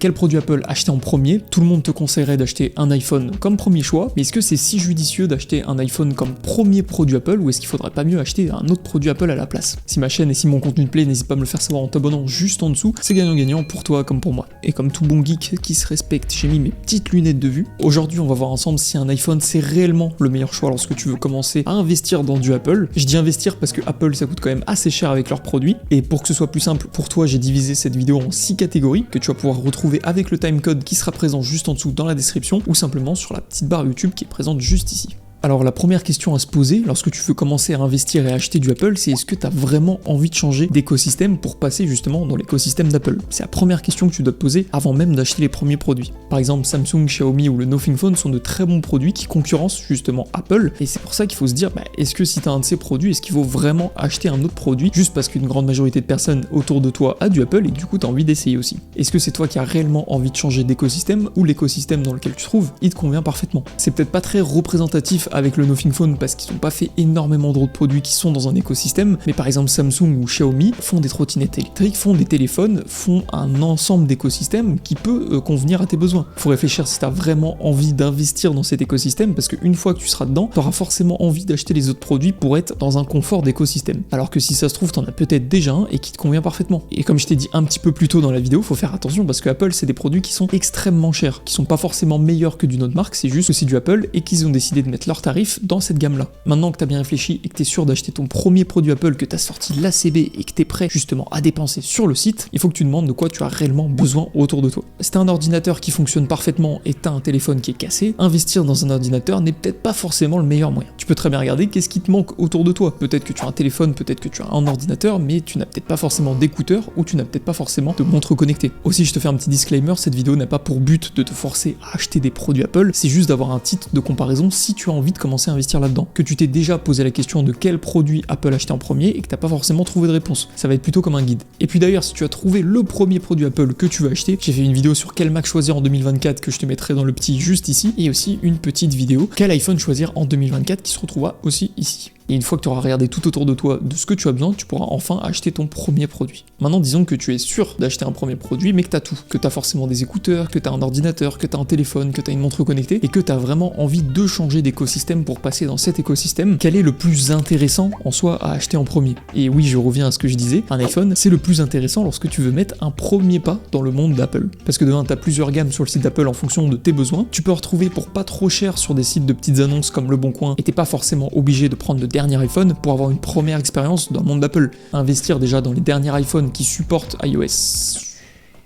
Quel produit Apple acheter en premier? Tout le monde te conseillerait d'acheter un iPhone comme premier choix, mais est-ce que c'est si judicieux d'acheter un iPhone comme premier produit Apple ou est-ce qu'il faudrait pas mieux acheter un autre produit Apple à la place? Si ma chaîne et si mon contenu te plaît, n'hésite pas à me le faire savoir en t'abonnant juste en dessous, c'est gagnant-gagnant pour toi comme pour moi. Et comme tout bon geek qui se respecte, j'ai mis mes petites lunettes de vue. Aujourd'hui, on va voir ensemble si un iPhone c'est réellement le meilleur choix lorsque tu veux commencer à investir dans du Apple. Je dis investir parce que Apple ça coûte quand même assez cher avec leurs produits, et pour que ce soit plus simple pour toi, j'ai divisé cette vidéo en 6 catégories que tu vas pouvoir retrouver avec le timecode qui sera présent juste en dessous dans la description ou simplement sur la petite barre YouTube qui est présente juste ici. Alors la première question à se poser lorsque tu veux commencer à investir et à acheter du Apple, c'est est-ce que tu as vraiment envie de changer d'écosystème pour passer justement dans l'écosystème d'Apple? C'est la première question que tu dois te poser avant même d'acheter les premiers produits. Par exemple, Samsung, Xiaomi ou le Nothing Phone sont de très bons produits qui concurrencent justement Apple, et c'est pour ça qu'il faut se dire, est-ce que si tu as un de ces produits, est-ce qu'il vaut vraiment acheter un autre produit juste parce qu'une grande majorité de personnes autour de toi a du Apple et du coup tu as envie d'essayer aussi? Est-ce que c'est toi qui as réellement envie de changer d'écosystème ou l'écosystème dans lequel tu te trouves, il te convient parfaitement? C'est peut-être pas très représentatif avec le Nothing Phone parce qu'ils n'ont pas fait énormément d'autres produits qui sont dans un écosystème, mais par exemple Samsung ou Xiaomi font des trottinettes électriques, font des téléphones, font un ensemble d'écosystèmes qui peut convenir à tes besoins. Faut réfléchir si tu as vraiment envie d'investir dans cet écosystème, parce qu'une fois que tu seras dedans, tu auras forcément envie d'acheter les autres produits pour être dans un confort d'écosystème. Alors que si ça se trouve, tu en as peut-être déjà un et qui te convient parfaitement. Et comme je t'ai dit un petit peu plus tôt dans la vidéo, faut faire attention parce que Apple c'est des produits qui sont extrêmement chers, qui sont pas forcément meilleurs que d'une autre marque, c'est juste que c'est du Apple et qu'ils ont décidé de mettre leurs tarifs dans cette gamme-là. Maintenant que tu as bien réfléchi et que tu es sûr d'acheter ton premier produit Apple, que tu as sorti l'ACB et que tu es prêt justement à dépenser sur le site, il faut que tu demandes de quoi tu as réellement besoin autour de toi. Si tu as un ordinateur qui fonctionne parfaitement et tu as un téléphone qui est cassé, investir dans un ordinateur n'est peut-être pas forcément le meilleur moyen. Tu peux très bien regarder qu'est-ce qui te manque autour de toi. Peut-être que tu as un téléphone, peut-être que tu as un ordinateur, mais tu n'as peut-être pas forcément d'écouteurs ou tu n'as peut-être pas forcément de montre connectée. Aussi, je te fais un petit disclaimer, cette vidéo n'a pas pour but de te forcer à acheter des produits Apple, c'est juste d'avoir un titre de comparaison si tu as envie de commencer à investir là-dedans. Que tu t'es déjà posé la question de quel produit Apple acheter en premier et que t'as pas forcément trouvé de réponse. Ça va être plutôt comme un guide. Et puis d'ailleurs, si tu as trouvé le premier produit Apple que tu veux acheter, j'ai fait une vidéo sur quel Mac choisir en 2024 que je te mettrai dans le petit juste ici, et aussi une petite vidéo quel iPhone choisir en 2024 qui se retrouvera aussi ici. Et une fois que tu auras regardé tout autour de toi de ce que tu as besoin, tu pourras enfin acheter ton premier produit. Maintenant, disons que tu es sûr d'acheter un premier produit, mais que tu as tout. Que tu as forcément des écouteurs, que tu as un ordinateur, que tu as un téléphone, que tu as une montre connectée, et que tu as vraiment envie de changer d'écosystème pour passer dans cet écosystème. Quel est le plus intéressant en soi à acheter en premier? Et oui, je reviens à ce que je disais, un iPhone, c'est le plus intéressant lorsque tu veux mettre un premier pas dans le monde d'Apple. Parce que demain, tu as plusieurs gammes sur le site d'Apple en fonction de tes besoins. Tu peux en retrouver pour pas trop cher sur des sites de petites annonces comme Le Bon Coin, et t'es pas forcément obligé de prendre le dernier iPhone pour avoir une première expérience dans le monde d'Apple. Investir déjà dans les derniers iPhones qui supportent iOS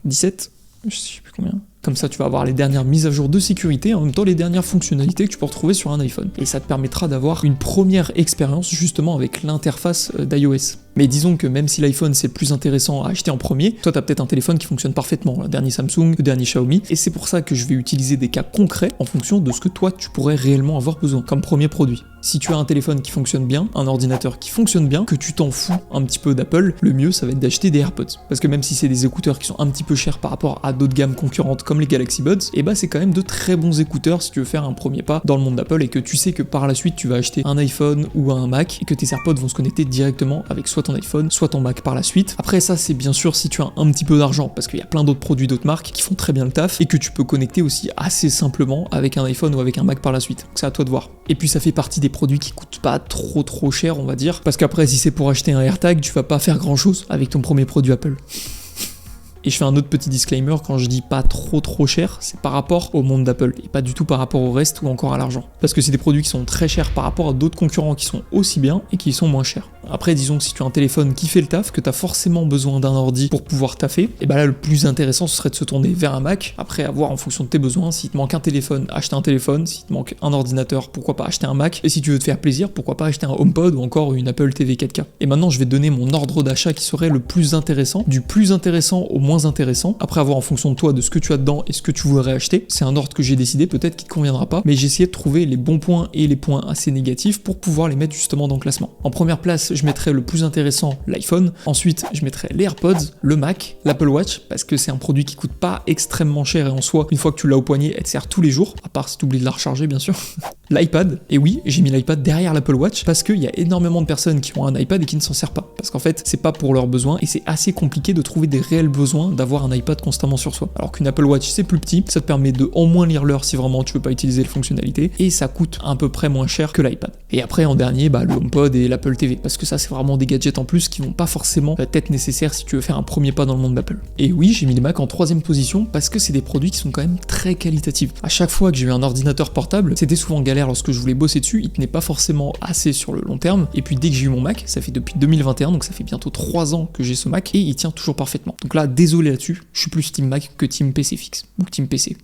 17, je sais plus combien. Comme ça, tu vas avoir les dernières mises à jour de sécurité, en même temps les dernières fonctionnalités que tu peux retrouver sur un iPhone. Et ça te permettra d'avoir une première expérience justement avec l'interface d'iOS. Mais disons que même si l'iPhone c'est plus intéressant à acheter en premier, toi t'as peut-être un téléphone qui fonctionne parfaitement, le dernier Samsung, le dernier Xiaomi, et c'est pour ça que je vais utiliser des cas concrets en fonction de ce que toi tu pourrais réellement avoir besoin comme premier produit. Si tu as un téléphone qui fonctionne bien, un ordinateur qui fonctionne bien, que tu t'en fous un petit peu d'Apple, le mieux ça va être d'acheter des AirPods. Parce que même si c'est des écouteurs qui sont un petit peu chers par rapport à d'autres gammes concurrentes comme les Galaxy Buds, et c'est quand même de très bons écouteurs si tu veux faire un premier pas dans le monde d'Apple et que tu sais que par la suite tu vas acheter un iPhone ou un Mac et que tes AirPods vont se connecter directement avec soit ton iPhone, soit ton Mac par la suite. Après ça c'est bien sûr si tu as un petit peu d'argent, parce qu'il y a plein d'autres produits d'autres marques qui font très bien le taf et que tu peux connecter aussi assez simplement avec un iPhone ou avec un Mac par la suite. Donc c'est à toi de voir. Et puis ça fait partie des produits qui coûtent pas trop cher on va dire, parce qu'après si c'est pour acheter un AirTag, tu vas pas faire grand chose avec ton premier produit Apple. Et je fais un autre petit disclaimer, quand je dis pas trop cher, c'est par rapport au monde d'Apple et pas du tout par rapport au reste ou encore à l'argent. Parce que c'est des produits qui sont très chers par rapport à d'autres concurrents qui sont aussi bien et qui sont moins chers. Après, disons que si tu as un téléphone qui fait le taf, que tu as forcément besoin d'un ordi pour pouvoir taffer, et là le plus intéressant ce serait de se tourner vers un Mac. Après, à voir en fonction de tes besoins, s'il te manque un téléphone, acheter un téléphone, s'il te manque un ordinateur, pourquoi pas acheter un Mac, et si tu veux te faire plaisir, pourquoi pas acheter un HomePod ou encore une Apple TV 4K. Et maintenant je vais te donner mon ordre d'achat qui serait le plus intéressant, du plus intéressant au moins intéressant, après avoir en fonction de toi, de ce que tu as dedans et ce que tu voudrais acheter. C'est un ordre que j'ai décidé, peut-être qu'il te conviendra pas, mais j'ai essayé de trouver les bons points et les points assez négatifs pour pouvoir les mettre justement dans le classement. En première place, je mettrais le plus intéressant, l'iPhone. Ensuite, je mettrais les AirPods, le Mac, l'Apple Watch, parce que c'est un produit qui coûte pas extrêmement cher et en soi, une fois que tu l'as au poignet, elle te sert tous les jours, à part si tu oublies de la recharger bien sûr. L'iPad, et oui, j'ai mis l'iPad derrière l'Apple Watch parce qu'il y a énormément de personnes qui ont un iPad et qui ne s'en servent pas. Parce qu'en fait, c'est pas pour leurs besoins et c'est assez compliqué de trouver des réels besoins d'avoir un iPad constamment sur soi. Alors qu'une Apple Watch, c'est plus petit, ça te permet de au moins lire l'heure si vraiment tu veux pas utiliser les fonctionnalités et ça coûte à peu près moins cher que l'iPad. Et après, en dernier, le HomePod et l'Apple TV parce que ça, c'est vraiment des gadgets en plus qui vont pas forcément être nécessaires si tu veux faire un premier pas dans le monde d'Apple. Et oui, j'ai mis les Mac en 3ème position parce que c'est des produits qui sont quand même très qualitatifs. À chaque fois que j'ai eu un ordinateur portable, c'était souvent galère lorsque je voulais bosser dessus, il tenait pas forcément assez sur le long terme, et puis dès que j'ai eu mon Mac, ça fait depuis 2021, donc ça fait bientôt 3 ans que j'ai ce Mac, et il tient toujours parfaitement. Donc là, désolé là-dessus, je suis plus Team Mac que Team PC fixe, ou Team PC.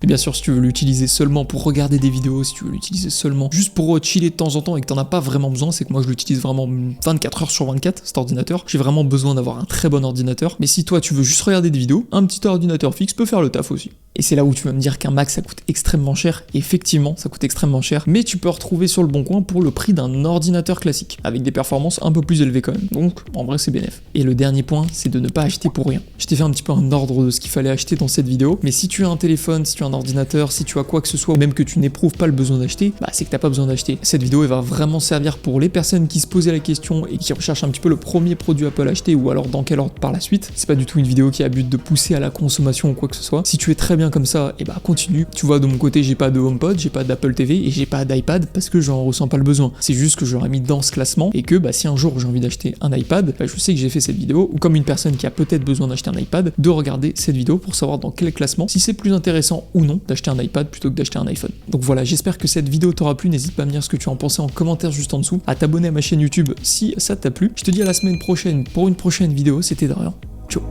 Et bien sûr, si tu veux l'utiliser seulement pour regarder des vidéos, si tu veux l'utiliser seulement juste pour chiller de temps en temps et que t'en as pas vraiment besoin, c'est que moi je l'utilise vraiment 24 heures sur 24, cet ordinateur. J'ai vraiment besoin d'avoir un très bon ordinateur. Mais si toi tu veux juste regarder des vidéos, un petit ordinateur fixe peut faire le taf aussi. Et c'est là où tu vas me dire qu'un Mac ça coûte extrêmement cher. Et effectivement, ça coûte extrêmement cher. Mais tu peux retrouver sur le bon coin pour le prix d'un ordinateur classique, avec des performances un peu plus élevées quand même. Donc en vrai c'est bénéf. Et le dernier point, c'est de ne pas acheter pour rien. Je t'ai fait un petit peu un ordre de ce qu'il fallait acheter dans cette vidéo. Mais si tu as un téléphone, si tu as un ordinateur, si tu as quoi que ce soit, ou même que tu n'éprouves pas le besoin d'acheter, c'est que t'as pas besoin d'acheter. Cette vidéo elle va vraiment servir pour les personnes qui se posaient la question et qui recherchent un petit peu le premier produit Apple à acheter ou alors dans quel ordre par la suite. C'est pas du tout une vidéo qui a but de pousser à la consommation ou quoi que ce soit. Si tu es très bien comme ça, continue. Tu vois, de mon côté, j'ai pas de HomePod, j'ai pas d'Apple TV et j'ai pas d'iPad parce que j'en ressens pas le besoin. C'est juste que j'aurais mis dans ce classement et que si un jour j'ai envie d'acheter un iPad, je sais que j'ai fait cette vidéo, ou comme une personne qui a peut-être besoin d'acheter un iPad, de regarder cette vidéo pour savoir dans quel classement, si c'est plus intéressant ou non d'acheter un iPad plutôt que d'acheter un iPhone. Donc voilà, j'espère que cette vidéo t'aura plu, n'hésite pas à me dire ce que tu en pensais en commentaire juste en dessous, à t'abonner à ma chaîne YouTube si ça t'a plu. Je te dis à la semaine prochaine pour une prochaine vidéo, c'était Dorian. Ciao.